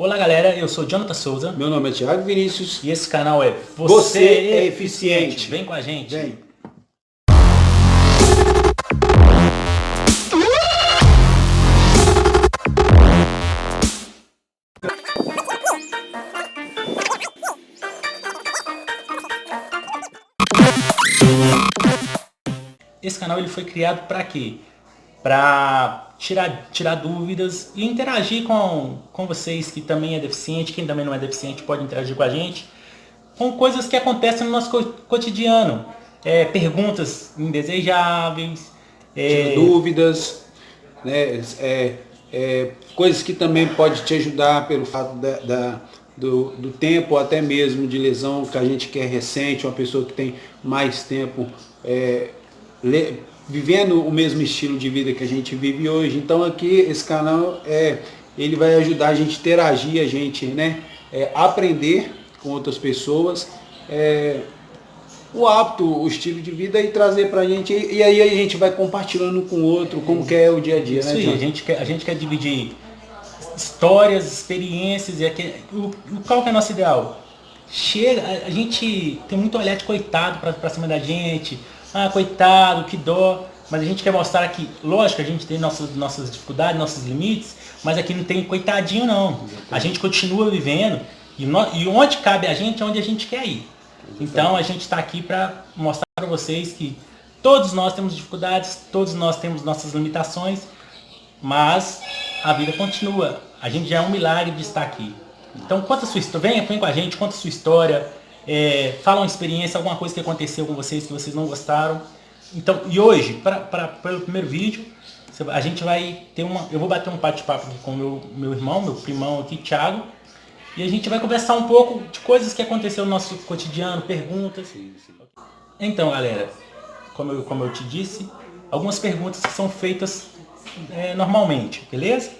Olá galera, eu sou Jonathan Souza. Meu nome é Thiago Vinícius. E esse canal é Você é Eficiente. Vem com a gente. Vem. Esse canal ele foi criado para quê? Para tirar dúvidas e interagir com vocês que também é deficiente, quem também não é deficiente pode interagir com a gente, com coisas que acontecem no nosso cotidiano. Perguntas indesejáveis, Tira dúvidas, né? Coisas que também pode te ajudar pelo fato do tempo, até mesmo de lesão que a gente quer recente, uma pessoa que tem mais tempo vivendo o mesmo estilo de vida que a gente vive hoje. Então aqui esse canal ele vai ajudar a gente a interagir, a gente, né, aprender com outras pessoas o hábito, o estilo de vida e trazer pra gente, e aí a gente vai compartilhando com o outro como que é o dia a dia. Isso né, aí, a gente quer dividir histórias, experiências, qual que é o nosso ideal? A gente tem muito olhar de coitado pra cima da gente, coitado, que dó, mas a gente quer mostrar que, lógico, a gente tem nossas dificuldades, nossos limites, mas aqui não tem coitadinho não. Exatamente. A gente continua vivendo e onde cabe a gente é onde a gente quer ir. Exatamente. Então a gente está aqui para mostrar para vocês que todos nós temos dificuldades, todos nós temos nossas limitações, mas a vida continua. A gente já é um milagre de estar aqui. Então conta a sua história, vem com a gente, conta a sua história, fala uma experiência, alguma coisa que aconteceu com vocês que vocês não gostaram. Então, e hoje, pelo primeiro vídeo, a gente vai ter eu vou bater um bate-papo aqui com meu irmão, meu primão aqui, Thiago, e a gente vai conversar um pouco de coisas que aconteceu no nosso cotidiano, perguntas. Sim. Então, galera, como eu te disse, algumas perguntas que são feitas normalmente, beleza?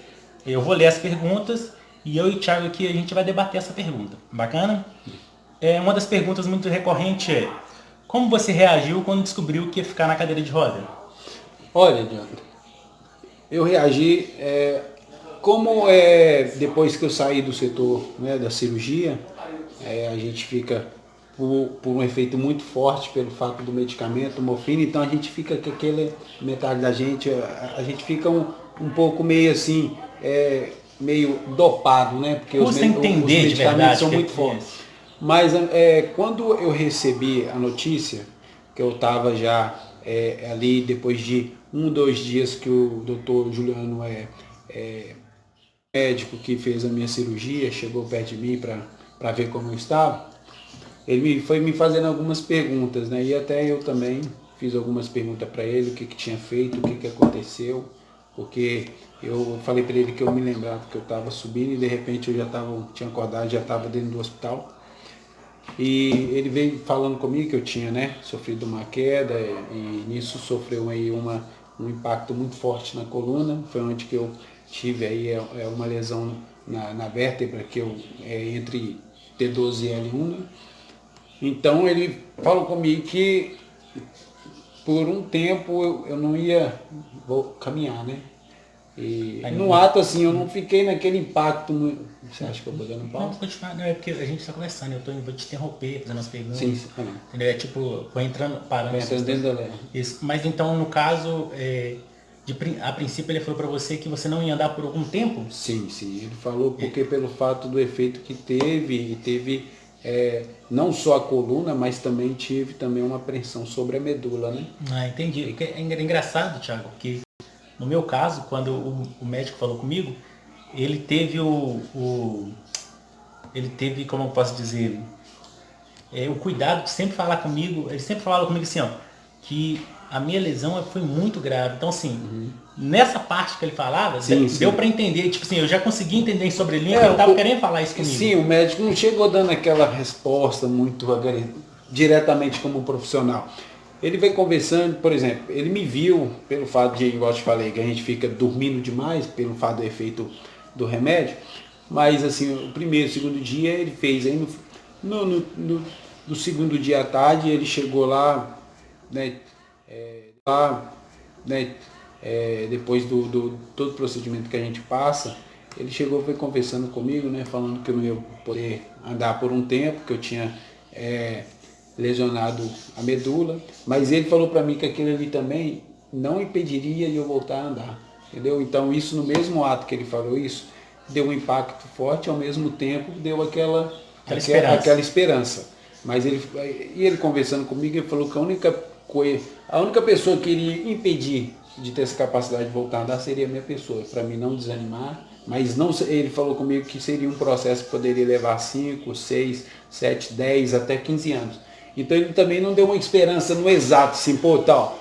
Eu vou ler as perguntas e eu e o Thiago aqui a gente vai debater essa pergunta. Bacana? Uma das perguntas muito recorrentes é: como você reagiu quando descobriu que ia ficar na cadeira de roda? Olha, Jonathan, eu reagi depois que eu saí do setor, né, da cirurgia, a gente fica por um efeito muito forte pelo fato do medicamento, morfina, então a gente fica com aquela metade da gente, a gente fica um pouco meio assim, meio dopado, né? Porque os medicamentos são muito fortes. Mas quando eu recebi a notícia que eu estava já ali depois de 2 dias que o doutor Juliano médico que fez a minha cirurgia, chegou perto de mim para ver como eu estava, ele foi me fazendo algumas perguntas, né? E até eu também fiz algumas perguntas para ele, o que tinha feito, o que aconteceu, porque eu falei para ele que eu me lembrava que eu estava subindo e de repente eu tinha acordado, já estava dentro do hospital. E ele veio falando comigo que eu tinha, né, sofrido uma queda e nisso sofreu aí um impacto muito forte na coluna. Foi onde que eu tive aí uma lesão na vértebra que entre T12 e L1. Né? Então ele falou comigo que por um tempo eu não vou caminhar, né? E no ato assim, eu não fiquei naquele impacto. Você acha que eu vou dando pausa? Não, continuar, não, é porque a gente está conversando, vou te interromper, fazendo as perguntas. Sim. Entendeu? Vou entrando, parando. Dentro da lei. Isso. Mas então, no caso, a princípio ele falou para você que você não ia andar por algum tempo? Sim. Ele falou porque pelo fato do efeito que teve não só a coluna, mas também tive uma pressão sobre a medula, né? Entendi. É engraçado, Thiago, porque no meu caso, quando o médico falou comigo, ele teve como eu posso dizer, o cuidado de sempre falar comigo. Ele sempre falava comigo assim, que a minha lesão foi muito grave. Então, assim, nessa parte que ele falava, deu para entender. Tipo assim, eu já consegui entender sobre ele, que ele estava querendo falar isso comigo. Sim, o médico não chegou dando aquela resposta muito diretamente como profissional. Ele veio conversando, por exemplo, ele me viu pelo fato de, igual eu te falei, que a gente fica dormindo demais pelo fato do efeito do remédio, mas assim, o primeiro, segundo dia ele fez, aí no segundo dia à tarde ele chegou lá, né, depois do todo o procedimento que a gente passa, Ele chegou, foi conversando comigo, né, falando que eu não ia poder andar por um tempo, que eu tinha lesionado a medula, mas ele falou para mim que aquilo ali também não impediria de eu voltar a andar, entendeu? Então isso, no mesmo ato que ele falou isso, deu um impacto forte, ao mesmo tempo deu aquela esperança. Mas ele conversando comigo, ele falou que a única pessoa que iria impedir de ter essa capacidade de voltar a andar seria a minha pessoa, para mim não desanimar, mas não, ele falou comigo que seria um processo que poderia levar 5, 6, 7, 10, até 15 anos. Então ele também não deu uma esperança no exato, assim, pô, tal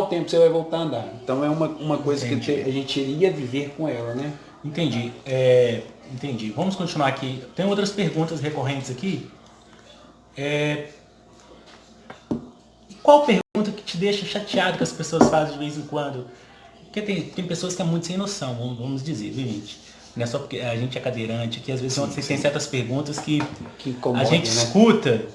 tempo você vai voltar a andar. Então é uma coisa que a gente iria viver com ela, né? Entendi. Entendi. Vamos continuar aqui. Tem outras perguntas recorrentes aqui. Qual pergunta que te deixa chateado que as pessoas fazem de vez em quando? Porque tem pessoas que é muito sem noção, vamos dizer, viu, gente? Não é só porque a gente é cadeirante, que às vezes tem certas perguntas que incomoda, a gente, né, escuta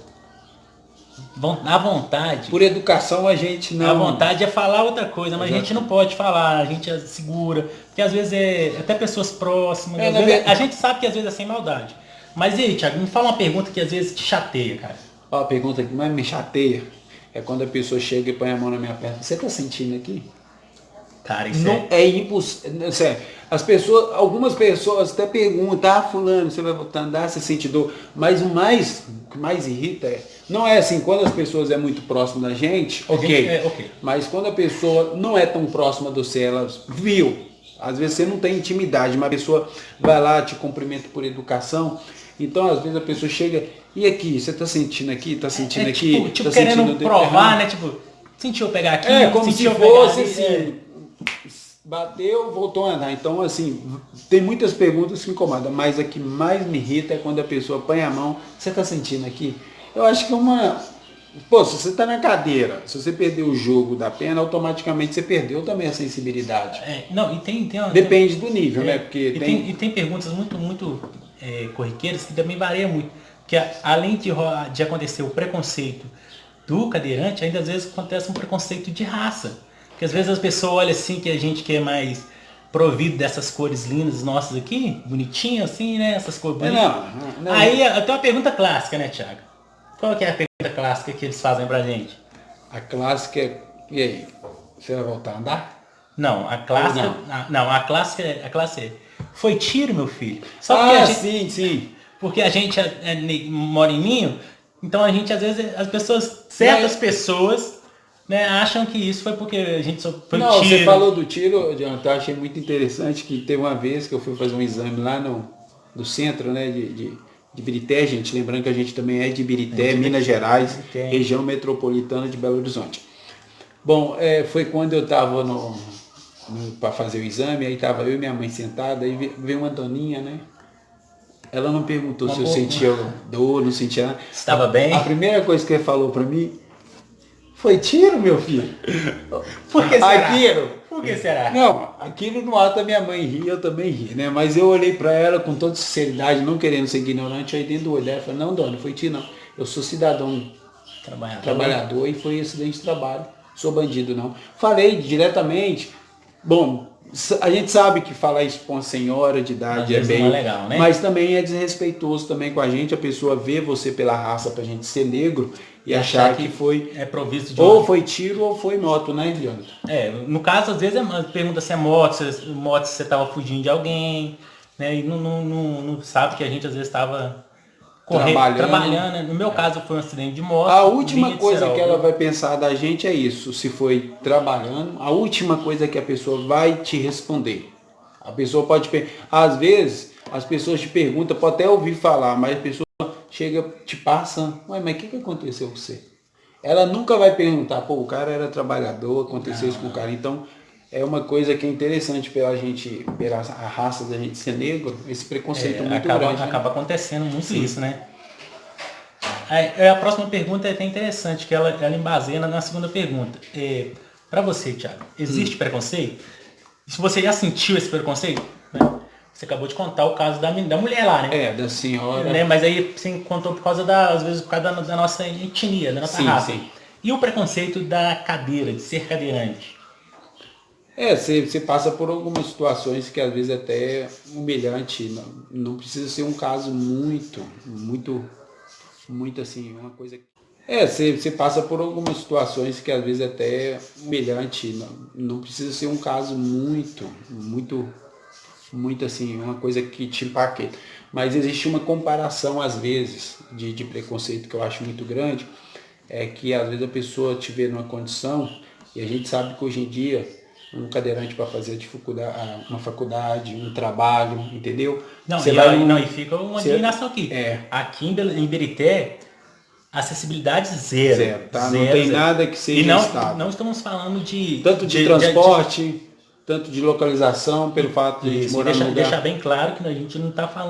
à vontade. Por educação a gente não... A vontade é falar outra coisa, mas a gente não pode falar, a gente segura, porque às vezes até pessoas próximas, a gente sabe que às vezes é sem maldade. Mas e aí, Thiago, me fala uma pergunta que às vezes te chateia, cara. A pergunta que mais me chateia é quando a pessoa chega e põe a mão na minha perna. Você tá sentindo aqui? Cara, isso não é impossível. Algumas pessoas até perguntam, fulano, você vai voltar a andar, você sente dor. Mas o que mais irrita não é assim, quando as pessoas é muito próximas da gente, ok. Mas quando a pessoa não é tão próxima de você, ela viu. Às vezes você não tem intimidade, mas a pessoa vai lá, te cumprimenta por educação. Então, às vezes a pessoa chega, e aqui, você tá sentindo aqui, tá sentindo aqui? Tipo tá querendo provar, né? Tipo, sentiu eu pegar aqui, como se fosse assim, bateu, voltou a andar. Então, assim, tem muitas perguntas que me incomodam, mas a que mais me irrita é quando a pessoa põe a mão, você tá sentindo aqui? Eu acho que Pô, se você tá na cadeira, se você perder o jogo da perna, automaticamente você perdeu também a sensibilidade. Não, e depende do nível, né? Porque tem perguntas muito corriqueiras que também variam muito. Porque além de acontecer o preconceito do cadeirante, ainda às vezes acontece um preconceito de raça. Porque às vezes as pessoas olham assim, que a gente que é mais provido dessas cores lindas nossas aqui, bonitinho assim, né? Essas cores bonitas. Não. Aí tem uma pergunta clássica, né, Thiago? Qual que é a pergunta clássica que eles fazem pra gente? A clássica é, e aí, você vai voltar a andar? Não, a clássica... Não, a clássica é, foi tiro, meu filho? Só porque sim. Porque a gente mora em Ninho, então a gente, às vezes, certas pessoas, né, acham que isso foi porque a gente só foi tiro. Você falou do tiro, eu achei muito interessante que teve uma vez que eu fui fazer um exame lá no centro, né, de Birité, gente, lembrando que a gente também é de Birité, Minas Gerais, região metropolitana de Belo Horizonte. Bom, foi quando eu estava para fazer o exame, aí estava eu e minha mãe sentada, aí veio uma doninha, né? Ela não perguntou se eu sentia dor, não sentia nada. Estava bem? A primeira coisa que ele falou para mim, foi tiro, meu filho? Por que será? Aquilo. Por que será? Não, aquilo no ato a minha mãe ri, eu também ri, né? Mas eu olhei para ela com toda sinceridade, não querendo ser ignorante, aí dentro do olhar, eu falei, não, dona, foi tiro não. Eu sou cidadão trabalhador e foi acidente de trabalho. Sou bandido não. Falei diretamente, bom, a gente sabe que falar isso com uma senhora de idade é bem legal, né? Mas também é desrespeitoso também com a gente, a pessoa vê você pela raça pra gente ser negro e achar que foi provisto de ou foi tiro ou foi moto, né, Leandro? No caso, às vezes pergunta se é moto, se você estava fugindo de alguém, né? E não sabe que a gente às vezes estava trabalhando. Né? No meu caso foi um acidente de moto. A última coisa que ela vai pensar da gente é isso, se foi trabalhando, a última coisa que a pessoa vai te responder. A pessoa pode, às vezes, as pessoas te perguntam, pode até ouvir falar, mas a pessoa chega, te passa, ué, mas o que aconteceu com você? Ela nunca vai perguntar, pô, o cara era trabalhador, aconteceu isso com o cara. Então, é uma coisa que é interessante pela a raça da gente ser negro, esse preconceito muito grande. Acaba acontecendo muito isso, né? A próxima pergunta é até interessante, que ela embaseia na segunda pergunta. Para você, Thiago, existe preconceito? Se você já sentiu esse preconceito, né? Você acabou de contar o caso da mulher lá, né? Da senhora. Né? Mas aí você contou às vezes por causa da nossa etnia, da nossa raça. Sim. E o preconceito da cadeira, de ser cadeirante? Você passa por algumas situações que às vezes até é humilhante, não precisa ser um caso muito assim, uma coisa. Você passa por algumas situações que às vezes até é humilhante, não precisa ser um caso muito assim, uma coisa que te impacta. Mas existe uma comparação às vezes de preconceito que eu acho muito grande, é que às vezes a pessoa te vê numa condição, e a gente sabe que hoje em dia um cadeirante para fazer uma faculdade, um trabalho, entendeu? Não, Você e, vai não, num, e fica uma você, indignação aqui. é, Aqui em Berité, acessibilidade zero. zero, tá? Não Zero, tem zero. nada que E seja estável. não estamos falando de... Tanto de transporte, tanto de localização, pelo fato de a gente Isso, e morar num lugar. deixar bem claro que a gente não está falando